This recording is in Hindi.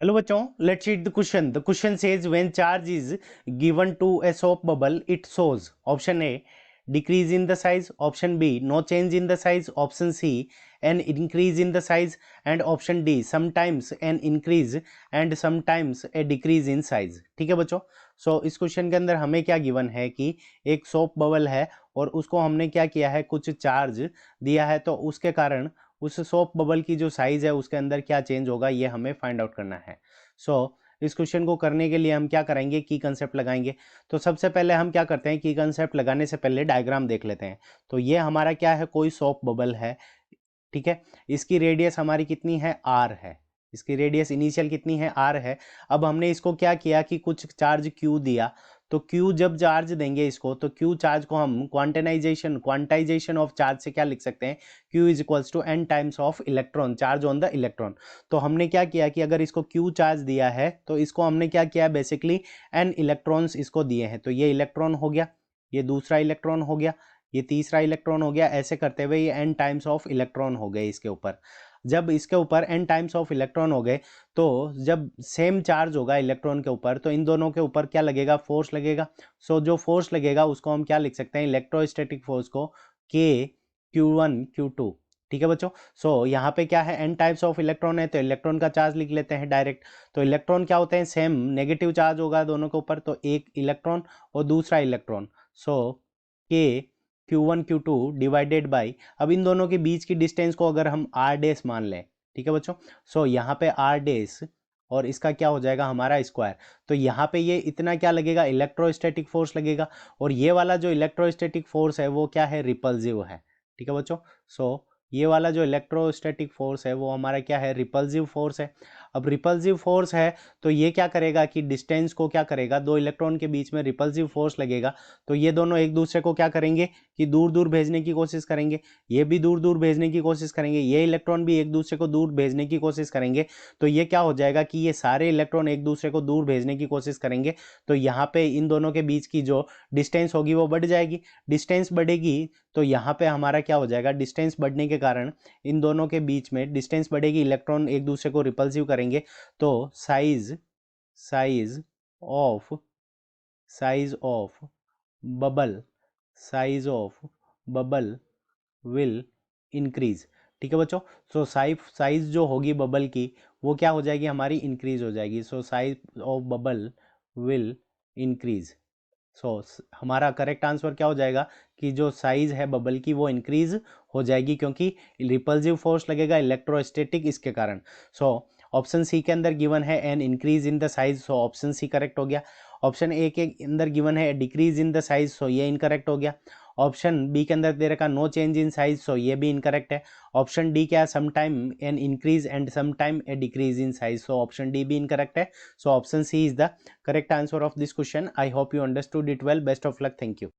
Hello bachon, let's read the question. The question says when charge is given to a soap bubble, it shows option A decrease in the size, option B no change in the size, option C an increase in the size, and option D sometimes an increase and sometimes a decrease in size. ठीक है बच्चों, सो इस क्वेश्चन के अंदर हमें क्या गिवन है कि एक सोप बबल है और उसको हमने क्या किया है, कुछ चार्ज दिया है, तो उसके कारण उस सोप बबल की जो साइज है उसके अंदर क्या चेंज होगा ये हमें फाइंड आउट करना है। सो इस क्वेश्चन को करने के लिए हम क्या करेंगे, की कंसेप्ट लगाएंगे। तो सबसे पहले हम क्या करते हैं, की कंसेप्ट लगाने से पहले डायग्राम देख लेते हैं। तो ये हमारा क्या है, कोई सोप बबल है, ठीक है। इसकी रेडियस हमारी कितनी है, आर है। इसकी रेडियस इनिशियल कितनी है, आर है। अब हमने इसको क्या किया कि कुछ चार्ज क्यू दिया, तो क्यू जब चार्ज देंगे इसको, तो क्यू चार्ज को हम क्वांटाइजेशन ऑफ चार्ज से क्या लिख सकते हैं, Q is equals to n times of electron, charge on the electron. तो हमने क्या किया कि अगर इसको क्यू चार्ज दिया है तो इसको हमने क्या किया, बेसिकली एन इलेक्ट्रॉन्स इसको दिए हैं। तो ये इलेक्ट्रॉन हो गया, ये दूसरा इलेक्ट्रॉन हो गया, ये तीसरा इलेक्ट्रॉन हो गया, ऐसे करते हुए ये एन टाइम्स ऑफ इलेक्ट्रॉन हो गए इसके ऊपर। जब इसके ऊपर एन टाइम्स ऑफ इलेक्ट्रॉन हो गए, तो जब सेम चार्ज होगा इलेक्ट्रॉन के ऊपर, तो इन दोनों के ऊपर क्या लगेगा, फोर्स लगेगा। सो जो फोर्स लगेगा उसको हम क्या लिख सकते हैं, इलेक्ट्रोस्टैटिक फोर्स को के Q1 Q2। ठीक है बच्चों, सो यहाँ पे क्या है, एन टाइप्स ऑफ इलेक्ट्रॉन है, तो इलेक्ट्रॉन का चार्ज लिख लेते हैं डायरेक्ट। तो इलेक्ट्रॉन क्या होते हैं, सेम नेगेटिव चार्ज होगा दोनों के ऊपर, तो एक इलेक्ट्रॉन और दूसरा इलेक्ट्रॉन। सो के Q1 Q2 डिवाइडेड बाई, अब इन दोनों के बीच की डिस्टेंस को अगर हम आर डेस मान लें, ठीक है बच्चों, सो यहाँ पे आर डेस और इसका क्या हो जाएगा, हमारा स्क्वायर। तो यहाँ पे ये इतना क्या लगेगा, इलेक्ट्रोस्टैटिक फोर्स लगेगा, और ये वाला जो इलेक्ट्रोस्टैटिक फोर्स है वो क्या है, रिपल्सिव है। ठीक है बच्चों, सो ये वाला जो इलेक्ट्रोस्टैटिक फोर्स है वो हमारा क्या है, रिपल्सिव फोर्स है। अब रिपल्सिव फोर्स है तो ये क्या करेगा कि डिस्टेंस को क्या करेगा, दो इलेक्ट्रॉन के बीच में रिपल्सिव फोर्स लगेगा, तो ये दोनों एक दूसरे को क्या करेंगे कि दूर दूर भेजने की कोशिश करेंगे, ये भी दूर दूर भेजने की कोशिश करेंगे, ये इलेक्ट्रॉन भी एक दूसरे को दूर भेजने की कोशिश करेंगे। तो ये क्या हो जाएगा कि ये सारे इलेक्ट्रॉन एक दूसरे को दूर भेजने की कोशिश करेंगे, तो यहाँ पे इन दोनों के बीच की जो डिस्टेंस होगी वो बढ़ जाएगी। डिस्टेंस बढ़ेगी तो यहाँ पे हमारा क्या हो जाएगा, डिस्टेंस बढ़ने के कारण इन दोनों के बीच में डिस्टेंस बढ़ेगी, इलेक्ट्रॉन एक दूसरे को रिपल्सिव करेंगे, तो size size of size of bubble size of bubble will increase. ठीक है बच्चों, सो साइज जो होगी बबल की वो क्या हो जाएगी, हमारी इंक्रीज हो जाएगी। So size of bubble will increase. So हमारा करेक्ट आंसर क्या हो जाएगा कि जो साइज है बबल की वो इंक्रीज हो जाएगी, क्योंकि रिपल्सिव फोर्स लगेगा इलेक्ट्रोस्टैटिक इसके कारण। सो ऑप्शन सी के अंदर गिवन है an increase in the size, so option C correct हो गया। ऑप्शन ए के अंदर गिवन है decrease in the size, so ये इनकरेक्ट हो गया। ऑप्शन बी के अंदर दे रखा no change in size, so ये भी इनकरेक्ट है। ऑप्शन डी क्या है, some time an increase and some time a decrease in size, so option D भी इनकरेक्ट है। So option C is the correct answer of this question. I hope you understood it well. Best of luck. Thank you.